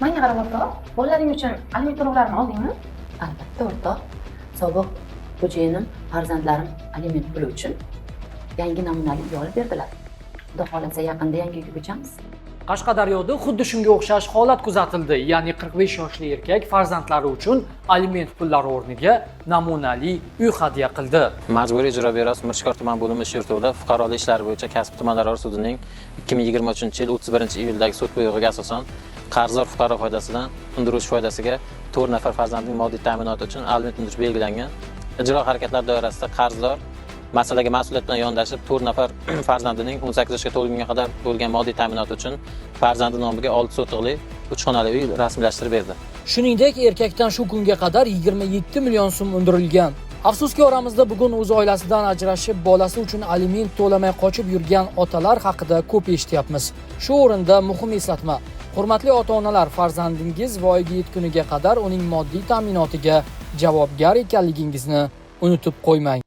Menga qarab o'rtoq, bolalaring uchun aliment to'lovlarini oldingmi? Albatta o'rtoq. Sobiq xo'jayinim farzandlarim aliment puli uchun yangi namunali uy olib berdilar. Xudo xolasa yaqinda yangi uyga ko'chamiz. Qashqadaryoda xuddi shunga o'xshash holat kuzatildi. Ya'ni 45 yoshli erkak farzandlari uchun aliment pullari o'rniga namunali uy hadya qildi. Majburiy ijro byurosi Mirishkor tuman bo'limi ish yurituida fuqarolik ishlari bo'yicha kasb tumanlararo sudining 2023-yil 31-iyuldagi sud buyrug'iga asosan qarzdor fuqaro foydasidan undiruvchi foydasiga 4 nafar farzandning moddiy ta'minoti uchun aliment undirish belgilangan. Ijro harakatlari doirasida qarzdor masalaga mas'uliyat bilan yondashib 4 nafar farzandining 18 yoshga to'lgunga qadar bo'lgan moddiy ta'minoti uchun farzandi nomiga 6 sotiqli 3 xonali uy rasmiylashtirib berdi. Shuningdek, erkakdan shu kunga qadar 27 million so'm undirilgan. Afsuski, oramizda bugun o'z oilasidan ajrashib, bolasi uchun aliment to'lamay qochib yurgan otalar haqida ko'p eshityapmiz. Shu o'rinda muhim eslatma. Hurmatli ota-onalar, farzandingiz voyaga yetguniga qadar uning moddiy ta'minotiga javobgar ekanligingizni unutib qo'ymang.